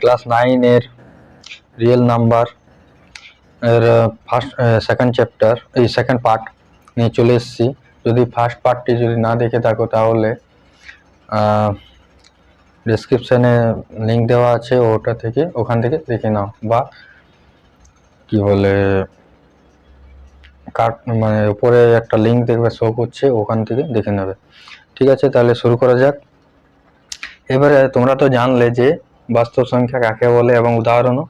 Class 9 এর real number এর second chapter এই সেকেন্ড পার্ট নিয়ে চলে এসেছি। যদি ফার্স্ট পার্টটি যদি না দেখে থাকো তাহলে ডেসক্রিপশানে লিঙ্ক দেওয়া আছে, ওখান থেকে দেখে নাও, বা কি বলে মানে উপরে একটা লিঙ্ক দেখবে শো করছে, ওখান থেকে দেখে নেবে। ঠিক আছে, তাহলে শুরু করা যাক। এবারে তোমরা তো জানলে যে বাস্তব সংখ্যা কাকে বলে এবং উদাহরণও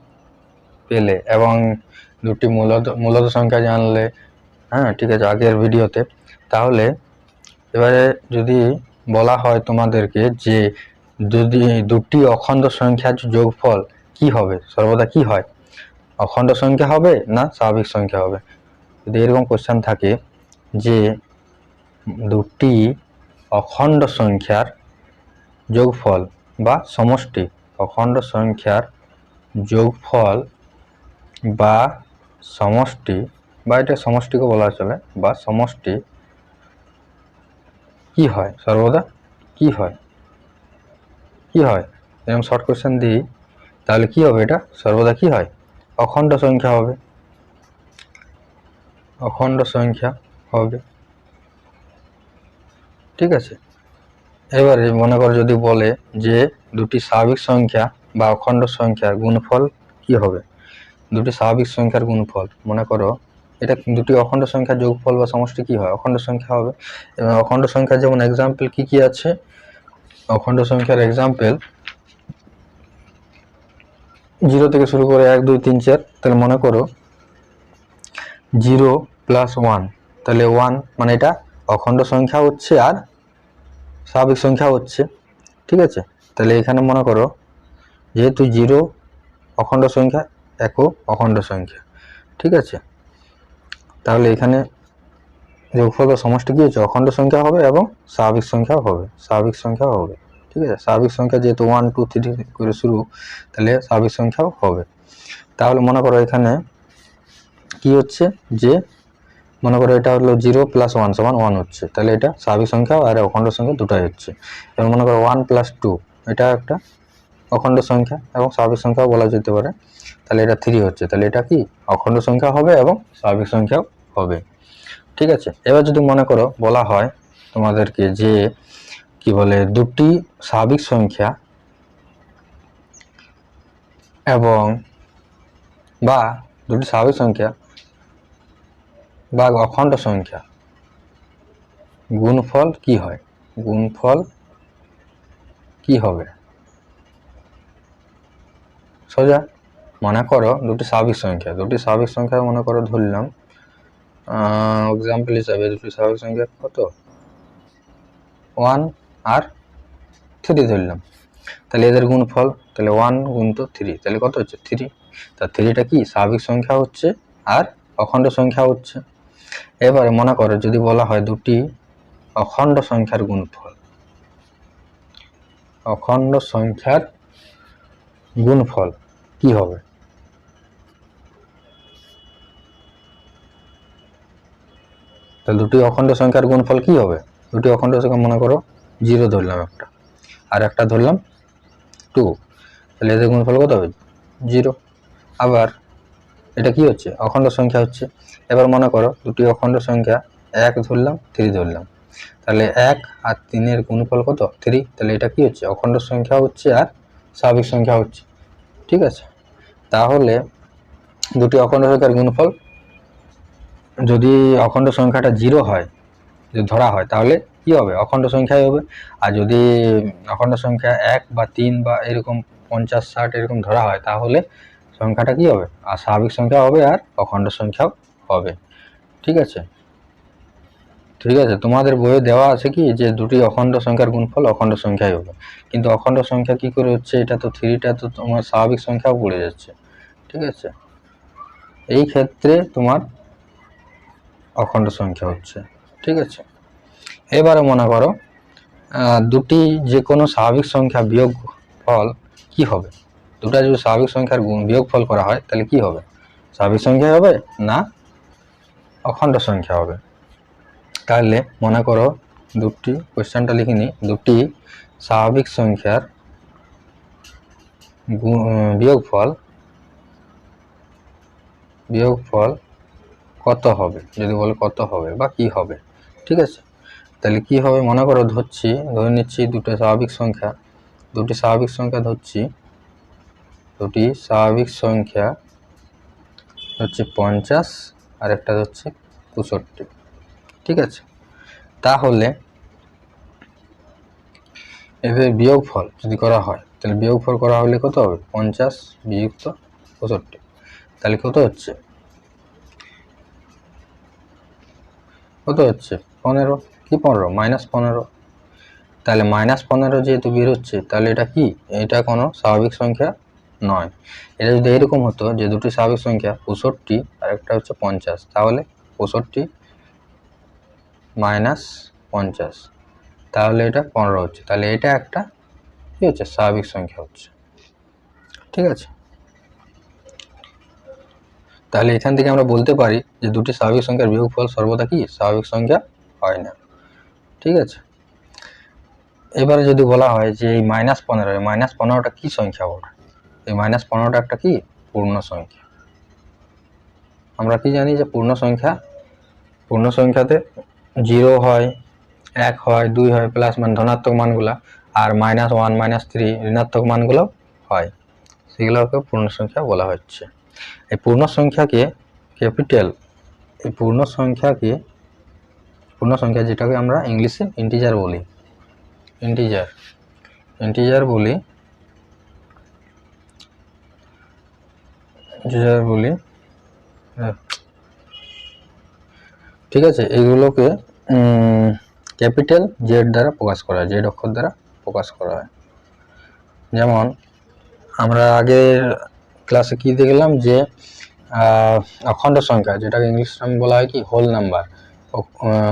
পেলে, এবং দুটি মূলত সংখ্যা জানলে। হ্যাঁ, ঠিক আছে, আগের ভিডিওতে। তাহলে এবারে যদি বলা হয় তোমাদেরকে যে যদি দুটি অখণ্ড সংখ্যার যোগফল কি হবে, সর্বদা কি হয়, অখণ্ড সংখ্যা হবে না স্বাভাবিক সংখ্যা হবে? যদি এরকম কোশ্চেন থাকে যে দুটি অখণ্ড সংখ্যার যোগফল বা সমষ্টি, অখণ্ড সংখ্যার যোগফল বা সমষ্টি, বা এটা সমষ্টিকে বলা চলে, বা সমষ্টি কি হয়, সর্বদা কি হয়, কি হয়? এরকম শর্ট কোশ্চেন দিই, তাহলে কি হবে? এটা সর্বদা কি হয়? অখণ্ড সংখ্যা হবে, অখণ্ড সংখ্যা হবে। ঠিক আছে, এবারে মনে করো যদি বলে যে দুটি স্বাভাবিক সংখ্যা বা অখণ্ড সংখ্যার গুণফল কি হবে, দুটি স্বাভাবিক সংখ্যার গুণফল, মনে করো এটা দুটি অখণ্ড সংখ্যার যোগফল বা সমষ্টি কি হয়, অখণ্ড সংখ্যা হবে। এবং অখণ্ড সংখ্যার যেমন এক্সাম্পল কি কি আছে, অখণ্ড সংখ্যার এক্সাম্পল 0 থেকে শুরু করে 1 2 3 4। তাহলে মনে করো 0 + 1, তাহলে 1 মানে এটা অখণ্ড সংখ্যা হচ্ছে আর স্বাভাবিক সংখ্যা হচ্ছে। ঠিক আছে, তাহলে এখানে মনে করো যেহেতু 0 অখণ্ড সংখ্যা, 1ও অখণ্ড সংখ্যা। ঠিক আছে, তাহলে এখানে যোগফল বা সমষ্টি কি হচ্ছে, অখণ্ড সংখ্যা হবে এবং স্বাভাবিক সংখ্যাও হবে, স্বাভাবিক সংখ্যাও হবে। ঠিক আছে, স্বাভাবিক সংখ্যা যেহেতু 1 2 3 করে শুরু, তাহলে স্বাভাবিক সংখ্যাও হবে। তাহলে মনে করো এখানে কি হচ্ছে, যে মনে করো এটা হলো 0 + 1 = 1 হচ্ছে, তাহলে এটা স্বাভাবিক সংখ্যা আর অখণ্ড সংখ্যা দুটাই হচ্ছে। এবার মনে করো 1 + 2, এটা একটা অখণ্ড সংখ্যা এবং স্বাভাবিক সংখ্যাও বলা যেতে পারে, তাহলে এটা 3 হচ্ছে, তাহলে এটা কি অখণ্ড সংখ্যা হবে এবং স্বাভাবিক সংখ্যাও হবে। ঠিক আছে, এবার যদি মনে করো বলা হয় তোমাদেরকে যে কি বলে দুটি স্বাভাবিক সংখ্যা এবং বা দুটি স্বাভাবিক সংখ্যা বা অখণ্ড সংখ্যা গুণফল কি হয়, গুণফল কি হবে? সোজা মনে করো দুটি স্বাভাবিক সংখ্যা মনে করো ধরলাম এক্সাম্পল হিসাবে দুটি স্বাভাবিক সংখ্যা কত, 1 আর 3 ধরলাম। তাহলে এদের গুণফল, তাহলে 1 × 3, তাহলে কত হচ্ছে 3। তা 3টা কি স্বাভাবিক সংখ্যা হচ্ছে আর অখণ্ড সংখ্যা হচ্ছে। এবারে মনে করো যদি বলা হয় দুটি অখণ্ড সংখ্যার গুণফল, অখণ্ড সংখ্যার গুণফল কি হবে? তাহলে দুটি অখণ্ড সংখ্যার গুণফল কি হবে, দুটি অখণ্ড সংখ্যা মনে করো 0 ধরলাম একটা আর একটা ধরলাম 2, তাহলে এদের গুণফল কত হবে 0। আবার এটা কি হচ্ছে, অখণ্ড সংখ্যা হচ্ছে। এবার মনে করো দুটি অখণ্ড সংখ্যা 1 ধরলাম 3 ধরলাম, তাহলে 1 আর 3 এর গুণফল কত 3, তাহলে এটা কি হচ্ছে, অখণ্ড সংখ্যা হচ্ছে আর স্বাভাবিক সংখ্যা হচ্ছে। ঠিক আছে, তাহলে দুটি অখণ্ড সংখ্যার গুণফল যদি অখণ্ড সংখ্যাটা 0 হয়, যদি ধরা হয়, তাহলে কি হবে, অখণ্ড সংখ্যাই হবে। আর যদি অখণ্ড সংখ্যা 1 বা 3 বা এরকম 50 60 এরকম ধরা হয়, তাহলে সংখ্যাটা কি হবে, আর স্বাভাবিক সংখ্যা হবে আর অখণ্ড সংখ্যাও হবে। ঠিক আছে, ঠিক আছে, তোমাদের বইয়ে দেওয়া আছে কি যে দুটি অখণ্ড সংখ্যার গুণফল অখণ্ড সংখ্যাই হবে, কিন্তু অখণ্ড সংখ্যা কি করে হচ্ছে, এটা তো 3টা তো তোমার স্বাভাবিক সংখ্যাও পড়ে যাচ্ছে। ঠিক আছে, এই ক্ষেত্রে তোমার অখণ্ড সংখ্যা হচ্ছে। ঠিক আছে, এবারে মনে করো দুটি যে কোনো স্বাভাবিক সংখ্যা বিয়োগ ফল কি হবে, দুটা যদি স্বাভাবিক সংখ্যার বিয়োগ ফল করা হয় তাহলে কি হবে, স্বাভাবিক সংখ্যা হবে না অখণ্ড সংখ্যা হবে? তাহলে মনে করো দুটি কোশ্চেনটা লিখে নিই, দুটি স্বাভাবিক সংখ্যার বিয়োগফল কত হবে, যদি বলে কত হবে বা কি হবে। ঠিক আছে, তাহলে কি হবে মনে করো, ধরে নিচ্ছি দুটি স্বাভাবিক সংখ্যা ধরছি, দুটি স্বাভাবিক সংখ্যা হচ্ছে 50 আর একটা হচ্ছে 65। ঠিক আছে, তাহলে এদের বিয়োগফল যদি করা হয়, তাহলে বিয়োগফল করা হলে কত হবে, 50 বিযুক্ত 65, তাহলে কত হচ্ছে 15, কি 15 -15। তাহলে -15 যেহেতু বের হচ্ছে, তাহলে এটা কি, এটা কোনো স্বাভাবিক সংখ্যা নয়। এটা যদি এরকম হতো যে দুটি স্বাভাবিক সংখ্যা 65 আর একটা হচ্ছে 50, তাহলে 65 - 50, তাহলে এটা 15 হচ্ছে, তাহলে এটা একটা কি হচ্ছে, স্বাভাবিক সংখ্যা হচ্ছে। ঠিক আছে, তাহলে এখান থেকে আমরা বলতে পারি যে দুটি স্বাভাবিক সংখ্যার বিয়োগফল সর্বদা কি স্বাভাবিক সংখ্যা হয় না। ঠিক আছে, এবারে যদি বলা হয় যে এই -15টা কি সংখ্যা বলে, এই -15টা একটা কি পূর্ণ সংখ্যা। আমরা কি জানি যে পূর্ণ সংখ্যাতে 0 হয়, 1 হয়, 2 হয়, প্লাস মানে ধনাত্মক মানগুলা, আর -1 -3 ঋণাত্মক মানগুলো হয়, সেগুলোকে পূর্ণ সংখ্যা বলা হচ্ছে। এই পূর্ণ সংখ্যাকে পূর্ণ সংখ্যা যেটাকে আমরা ইংলিশে ইন্টিজার বলি, ঠিক আছে, এইগুলোকে ক্যাপিটাল জেড দ্বারা প্রকাশ করা হয়, জেড অক্ষর দ্বারা প্রকাশ করা হয়। যেমন আমরা আগের ক্লাসে কি দেখলাম যে অখণ্ড সংখ্যা, যেটাকে ইংলিশ নামে বলা হয় কি হোল নাম্বার,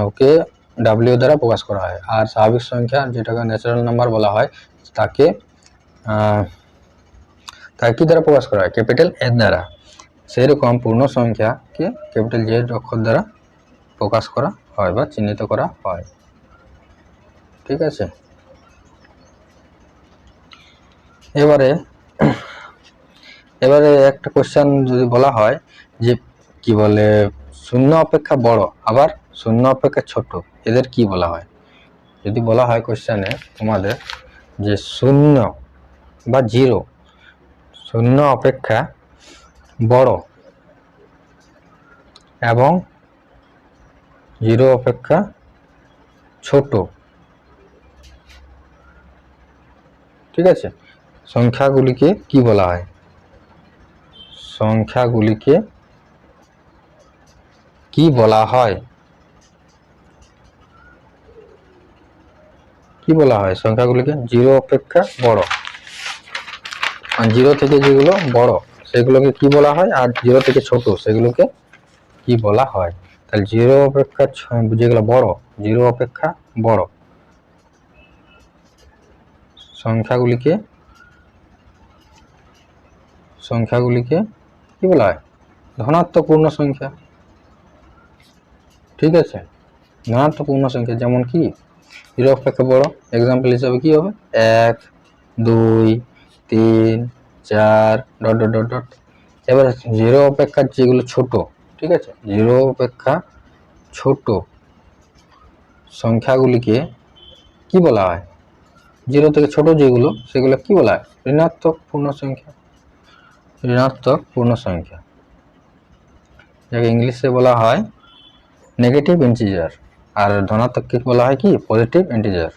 ওকে ডাব্লিউ দ্বারা প্রকাশ করা হয়। আর স্বাভাবিক সংখ্যা যেটাকে ন্যাচারাল নাম্বার বলা হয়, তাকে কি দ্বারা প্রকাশ করা হয়, ক্যাপিটাল এর দ্বারা। সেরকম পূর্ণ সংখ্যাকে ক্যাপিটাল জেড অক্ষর দ্বারা প্রকাশ করা হয় বা চিহ্নিত করা হয়। ঠিক আছে, এবারে একটা কোশ্চেন যদি বলা হয় যে কি বলে, শূন্য অপেক্ষা বড় আবার শূন্য অপেক্ষা ছোট, এদের কি বলা হয়। যদি বলা হয় কোশ্চেনে তোমাদের যে শূন্য বা 0 শূন্য অপেক্ষা বড় এবং 0 অপেক্ষা ছোট, ঠিক আছে, সংখ্যাগুলিকে কি বলা হয়, সংখ্যাগুলিকে কি বলা হয়, সংখ্যাগুলিকে 0 অপেক্ষা বড়, 0 থেকে যেগুলো বড় সেগুলোকে কি বলা হয়, আর 0 থেকে ছোট সেগুলোকে কি বলা হয়। তাহলে 0 অপেক্ষা যেগুলো বড়, 0 অপেক্ষা বড় সংখ্যাগুলিকে কি বলা হয়, ধনাত্মক পূর্ণ সংখ্যা। ঠিক আছে, ধনাত্মক পূর্ণ সংখ্যা যেমন কি 0 অপেক্ষা বড়, এক্সাম্পল হিসাবে কি হবে 1 2 3 4 ... এবার 0 অপেক্ষা যেগুলো ছোট, ঠিক আছে, 0 অপেক্ষা ছোট সংখ্যাগুলিকে কি বলা হয়, 0 থেকে ছোট যেগুলো সেগুলো কি বলা হয়, ঋণাত্মক পূর্ণ সংখ্যা, যাকে ইংলিশে বলা হয় নেগেটিভ ইন্টিজার, আর ধনাত্মককে বলা হয় কি পজিটিভ ইন্টিজার।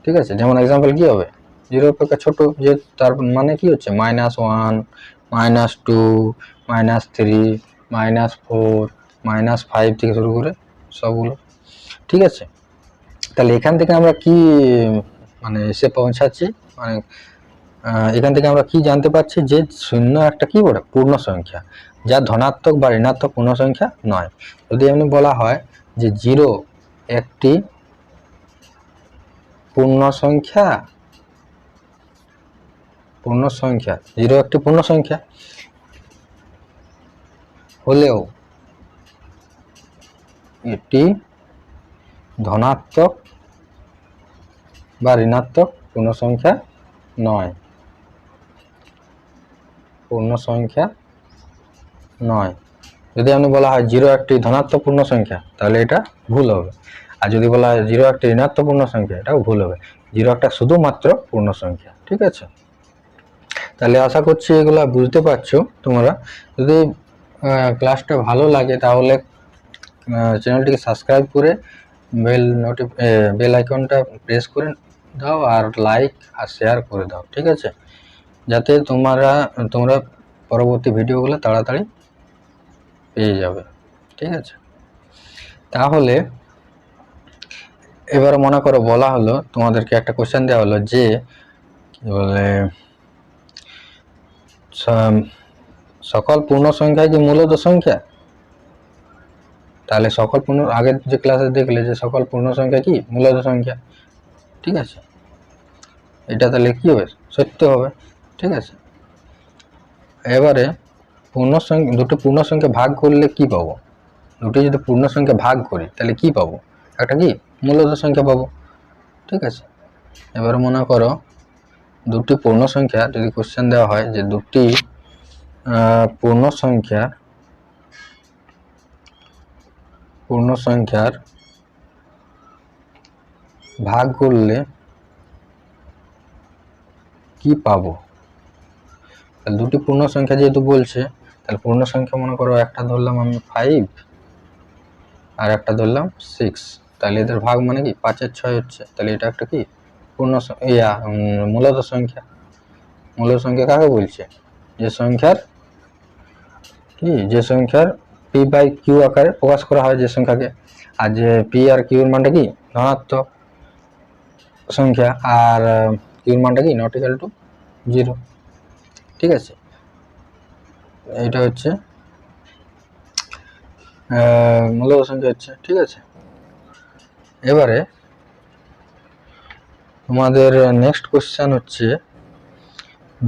ঠিক আছে, যেমন এক্সাম্পল কি হবে 0 অপেক্ষা ছোট, যে তার মানে কি হচ্ছে -1 -2 -3 -4 -5 থেকে শুরু করে সবগুলো। ঠিক আছে, তাহলে এখান থেকে আমরা কি মানে এসে পৌঁছাচ্ছি, মানে এখান থেকে আমরা কি জানতে পারছি যে শূন্য একটা কি বলে পূর্ণ সংখ্যা, যা ধনাত্মক বা ঋণাত্মক পূর্ণ সংখ্যা নয়। যদি এমনি বলা হয় যে 0 একটি পূর্ণ সংখ্যা, 0 একটি পূর্ণ সংখ্যা হলেও এটি ধনাত্মক বা ঋণাত্মক পূর্ণ সংখ্যা নয়। পূর্ণ সংখ্যা নয়। যদি আপনি বলা হয় 0 একটি ধনাত্মক পূর্ণ সংখ্যা তাহলে এটা ভুল হবে, আর যদি বলা হয় 0 একটি ঋণাত্মক পূর্ণ সংখ্যা এটাও ভুল হবে। 0 একটা শুধুমাত্র পূর্ণ সংখ্যা। ঠিক আছে, তাহলে আশা করছি এগুলা বুঝতে পারছো তোমরা। যদি ক্লাসটা ভালো লাগে তাহলে চ্যানেলটিকে সাবস্ক্রাইব করে বেল আইকনটা প্রেস করে দাও, আর লাইক আর শেয়ার করে দাও। ঠিক আছে, যাতে তোমরা পরবর্তী ভিডিওগুলো তাড়াতাড়ি পেয়ে যাবে। ঠিক আছে, তাহলে এবার মনে করো বলা হলো তোমাদেরকে একটা কোশ্চেন দেওয়া হলো যে কি বলে সকল পূর্ণ সংখ্যা কি মূলত সংখ্যা। তাহলে সকল পূর্ণ, আগের যে ক্লাসে দেখলে যে সকল পূর্ণ সংখ্যা কি মূলত সংখ্যা। ঠিক আছে, এটা তাহলে কি হবে, সত্য হবে। ঠিক আছে, এবারে পূর্ণ সংখ্যা, দুটো পূর্ণ সংখ্যা ভাগ করলে কি পাবো, দুটি যদি পূর্ণ সংখ্যা ভাগ করি তাহলে কি পাবো, একটা কি মূলত সংখ্যা পাবো। ঠিক আছে, এবার মনে করো দুটি পূর্ণ সংখ্যা যদি কোশ্চেন দেওয়া হয় যে দুটি পূর্ণ সংখ্যার ভাগ করলে কি পাবো। তাহলে দুটি পূর্ণ সংখ্যা যেহেতু বলছে, তাহলে পূর্ণ সংখ্যা মনে করো একটা ধরলাম আমি 5 আর একটা ধরলাম 6, তাহলে এদের ভাগ মানে কি 5 এর 6 হচ্ছে, তাহলে এটা একটা কি পূর্ণ মূলত সংখ্যা। মূলত সংখ্যা কাকে বলছে, যে সংখ্যার পি বাই কিউ আকারে প্রকাশ করা হয় যে সংখ্যাকে, আর যে পি আর কিউর মানটা কি ধনাত্মক সংখ্যা, আর কিউর মানটা কি নট ইকুয়াল টু 0। ঠিক আছে, এটা হচ্ছে মূলত সংখ্যা হচ্ছে। ঠিক আছে, এবারে তোমাদের নেক্সট কোশ্চেন হচ্ছে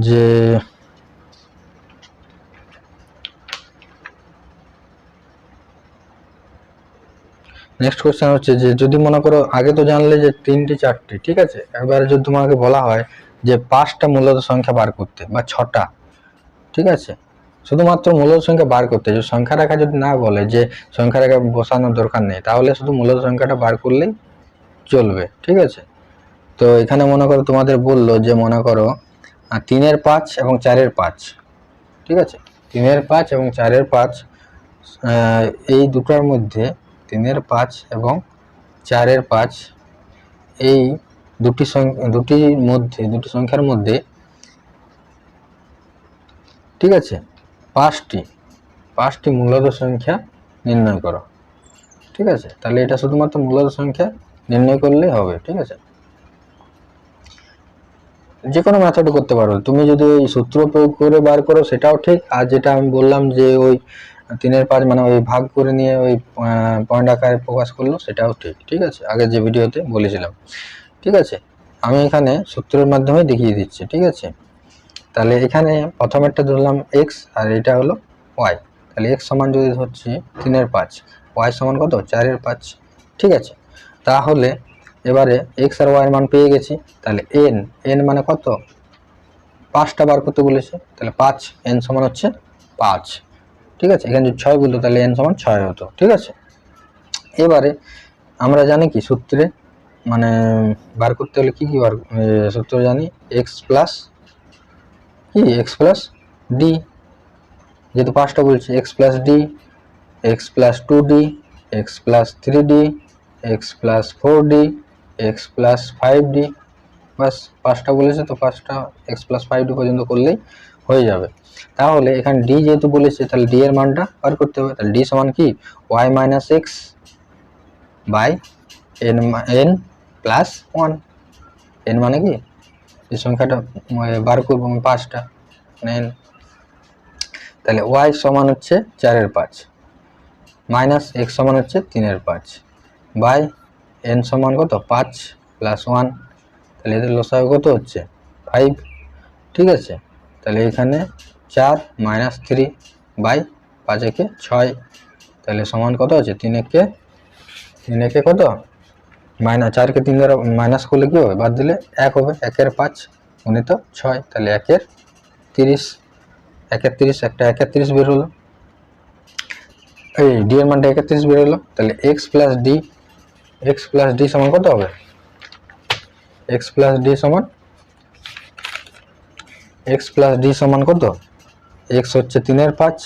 যে যদি মনে করো আগে তো জানলে যে 3টি 4টি, ঠিক আছে, এবারে যদি তোমাকে বলা হয় যে 5টা মূলত সংখ্যা বার করতে বা 6টা, ঠিক আছে, শুধুমাত্র মূলত সংখ্যা বার করতে, যে সংখ্যা রেখা যদি না বলে যে সংখ্যা রেখা বসানোর দরকার নেই, তাহলে শুধু মূলত সংখ্যাটা বার করলেই চলবে। ঠিক আছে, তো এখানে মনে করো তোমাদের বললো যে মনে করো 3-এর 5 এবং 4-এর 5, ঠিক আছে, 3-এর 5 এবং 4-এর 5 এই দুটোর মধ্যে 3-এর 5 এবং 4-এর 5 এই দুটি সংখ্যার মধ্যে, ঠিক আছে, পাঁচটি মূলত সংখ্যা নির্ণয় করো। ঠিক আছে, তাহলে এটা শুধুমাত্র মূলত সংখ্যা নির্ণয় করলেই হবে। ঠিক আছে, যে কোনো মেথড করতে পারো তুমি, যদি ওই সূত্র প্রয়োগ করে বার করো সেটাও ঠিক, আর যেটা আমি বললাম যে ওই 3-এর 5 মানে ওই ভাগ করে নিয়ে ওই পয়েন্ট আকারে প্রকাশ করলো সেটাও ঠিক। ঠিক আছে, আগের যে ভিডিওতে বলেছিলাম। ঠিক আছে, আমি এখানে সূত্রের মাধ্যমে দেখিয়ে দিচ্ছি। ঠিক আছে, তাহলে এখানে প্রথমেরটা ধরলাম x আর এটা হলো y, তাহলে x সমান যদি ধরছি 3-এর 5, y সমান কত 4-এর 5। ঠিক আছে, তাহলে এবারে x আর y এর মান পেয়ে গেছি, তাহলে n মানে কত, 5টা বার করতে বলেছে, তাহলে 5, n সমান হচ্ছে 5। ঠিক আছে, এখানে যদি 6 বলতো তাহলে n সমান 6 হতো। ঠিক আছে, এবারে আমরা জানি কি সূত্রে মানে বার করতে হলে কি সূত্র জানি, x প্লাস ডি, যেহেতু 5টা বলছি, x plus D, x plus 2d, x plus 3d, x plus 4d, x plus 5d, বাস 5টা বলেছে তো 5টা x প্লাস 5d পর্যন্ত করলেই হয়ে যাবে। তাহলে এখানে d যেহেতু বলেছে তাহলে d এর মানটা বার করতে হবে, তাহলে d সমান কি y minus x by n plus 1। n মানে কি এই সংখ্যাটা বার করবো আমি 5টা n, তাহলে y সমান হচ্ছে 4-এর 5 মাইনাস x সমান হচ্ছে 3-এর 5 বাই n সমান কত 5 প্লাস 1, তাহলে এদের লসাগু কত হচ্ছে 5। ঠিক আছে, তাহলে এখানে 4 মাইনাস 3 বাই 5 একে 6, তাহলে সমান কত আছে 3 একে কত মাইনাস 4কে 3 দ্বারা মাইনাস করলে কি হবে, বাদ দিলে 1 হবে, 1-এর 5 গুণিত 6, তাহলে 1-এর 30। 31, একটা 31 বের হলো, এই ডি এর মানটা 31 বের হলো। তাহলে এক্স প্লাস ডি সমান কত হবে? এক্স প্লাস ডি সমান কত? এক্স হচ্ছে 3/5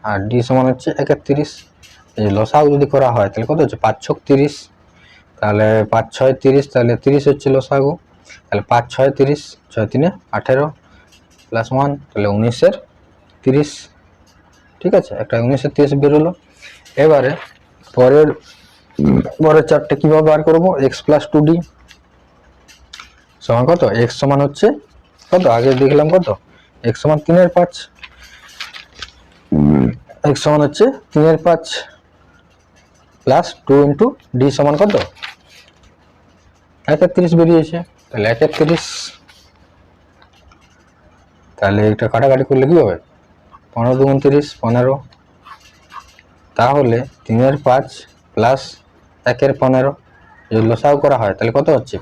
আর ডি সমান হচ্ছে 31। এই লসাগু যদি করা হয় তাহলে কত হচ্ছে? 5 ছক 30, তাহলে 5 6 30, তাহলে 30 হচ্ছে লসাগু। তাহলে 5 6 30, 6 3 18 প্লাস 1, তাহলে 19 এর 30। ঠিক আছে, একটা 19 এর 30 বের হলো। এবারে পরের চারটে কিভাবে বার করবো? এক্স প্লাস 2d সমান কত? এক্স সমান হচ্ছে কত? আগে দেখলাম কত? এক্স সমান 3/5, এক্স সমান হচ্ছে 3/5 প্লাস 2 ইন্টু ডি সমান কত? 31 বেরিয়েছে। তাহলে 31, তাহলে এটা কাটাকাটি করলে কি হবে? 15 2 30, 15। তাহলে 3/5 প্লাস 1/15 যদি লসাগু করা হয় তাহলে কত হচ্ছে?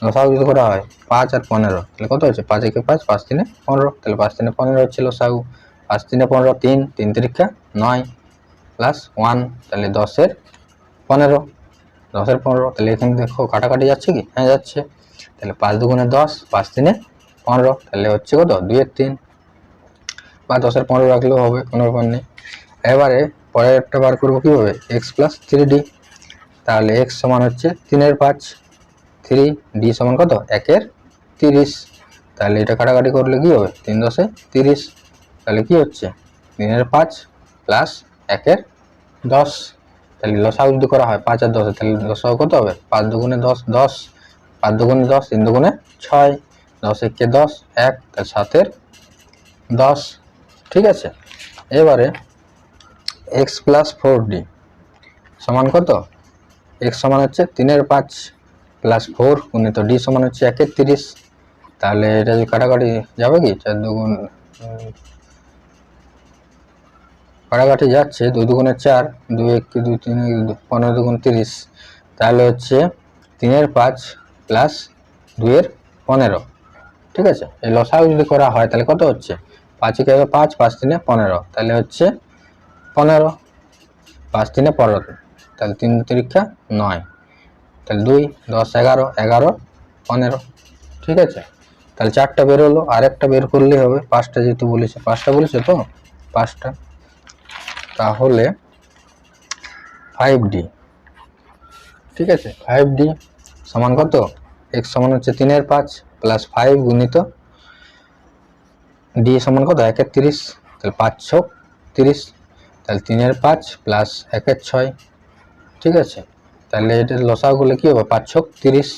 লসাগু যদি করা হয় 5 আর 15, তাহলে কত হচ্ছে? 5 1 5, 5 3 15, তাহলে 5 3 15 হচ্ছে লসাগু। 5 3 15, 3 3 3 9 প্লাস 1, তাহলে 10 এর 15, 10 এর 15। তাহলে এখানে দেখো কাটাকাটি যাচ্ছে কি? হ্যাঁ যাচ্ছে। তাহলে 5 2 10, 5 3 15, তাহলে হচ্ছে কত? 2 এর 3 বা 10 এর 15 রাখলেও হবে, কোনো ব্যাপার নেই। এবারে পরের একটা বার করবো কিভাবে? এক্স প্লাস 3d, তাহলে এক্স সমান হচ্ছে 3/5, 3 ডি সমান কত? 1 এর 30। তাহলে এটা কাটাকাটি করলে কি হবে? 3 10 এ 30, তাহলে কি হচ্ছে? 3/5 প্লাস 1 এর 10। তাহলে লসাগু যদি করা হয় 5 আর 10, তাহলে লসাগু কত হবে? 5 2 10, 10 5 2 10, 3 2 6, 10 1 10, 1, তাহলে 7 এর 10। ঠিক আছে, এবারে এক্স প্লাস 4d সমান কত? এক্স সমান হচ্ছে 3/5 প্লাস 4 গুণিত ডি সমান হচ্ছে 1 এর 30। তাহলে এটা যদি কাটাকাটি যাবে কি? 4 2 কাটাকাটি যাচ্ছে, 2 2 4, 2 1 2 3 15 2 30, তাহলে হচ্ছে 3/5 প্লাস 2 এর 15। ঠিক আছে, এই লসাগু যদি করা হয় তাহলে কত হচ্ছে? 5 1 5, 5 3 15, তাহলে হচ্ছে 15, 5 3 15, তাহলে 3 3 9, তাহলে 2 10 11 11 15। ঠিক আছে, তাহলে 4টা বের হলো, আর একটা বের করলেই হবে। 5টা যেহেতু বলেছে, 5টা বলেছে তো 5টা, তাহলে 5d। ঠিক আছে, 5d সমান কত? x সমান হচ্ছে 3/5 প্লাস 5 গুণিত d সমান কত? 1 এর 30, তাহলে 5 6 30, তাহলে 3/5 প্লাস 1 এর 6। ঠিক আছে, তাহলে এটা লসাগু করলে কি হবে? 5 6 30,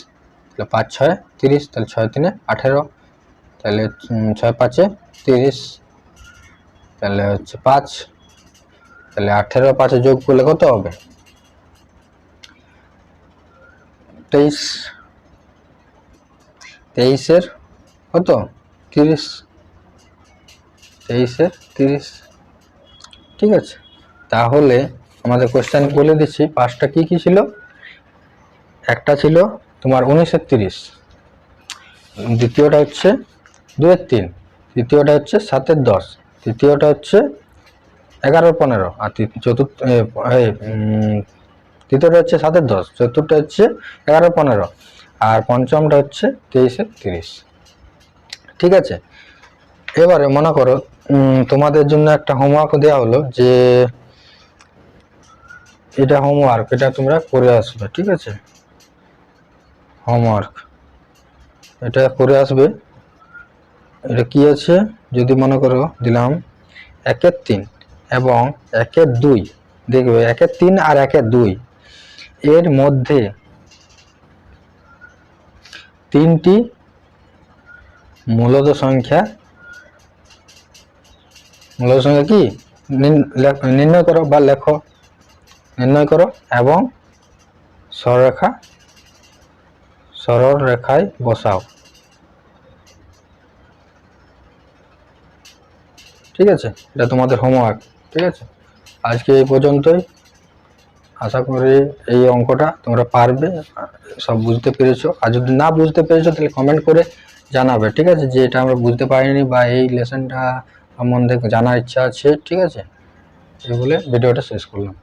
তাহলে 5 6 30, তাহলে 6 3 18, তাহলে 6 5 30, তাহলে হচ্ছে 5, তাহলে 18 5 যোগ করলে কত হবে? 23, 23 এর কত? 30, 23 এর 30। ঠিক আছে, তাহলে আমাদের কোশ্চেন বলে দিচ্ছি 5টা কি কি ছিল। একটা ছিল তোমার 19 এর 30, দ্বিতীয়টা হচ্ছে 2 এর 3, তৃতীয়টা হচ্ছে 7 এর 10, তৃতীয়টা হচ্ছে 11 এর 15, আর তৃতীয়টা হচ্ছে 7 এর 10, চতুর্থটা হচ্ছে 11 এর 15, আর পঞ্চমটা হচ্ছে 23 এর 30। ঠিক আছে, এবারে মনে করো তোমাদের জন্য একটা হোমওয়ার্ক দেওয়া হলো, যে এটা হোমওয়ার্ক, এটা তোমরা করে আসবে। ঠিক আছে, হোমওয়ার্ক এটা করে আসবে। এটা কি আছে? যদি মনে করো দিলাম 1 এর 3 এবং 1 এর 2, দেখবে 1 এর 3 আর 1 এর 2 এর মধ্যে 3টি মূলদ সংখ্যা কি নির্ণয় করো বা লেখো, নির্ণয় করো এবং সরল রেখায় বসাও। ঠিক আছে, এটা তোমাদের হোমওয়ার্ক। ঠিক আছে, আজকে এই পর্যন্তই। আশা করি এই অঙ্কটা তোমরা পারবে, সব বুঝতে পেরেছো। আর যদি না বুঝতে পেরেছো তাহলে কমেন্ট করে জানাবে। ঠিক আছে, যে এটা আমরা বুঝতে পারিনি বা এই লেসনটা সম্বন্ধে জানার ইচ্ছা আছে, ঠিক আছে। এই বলে ভিডিওটা শেষ করলাম।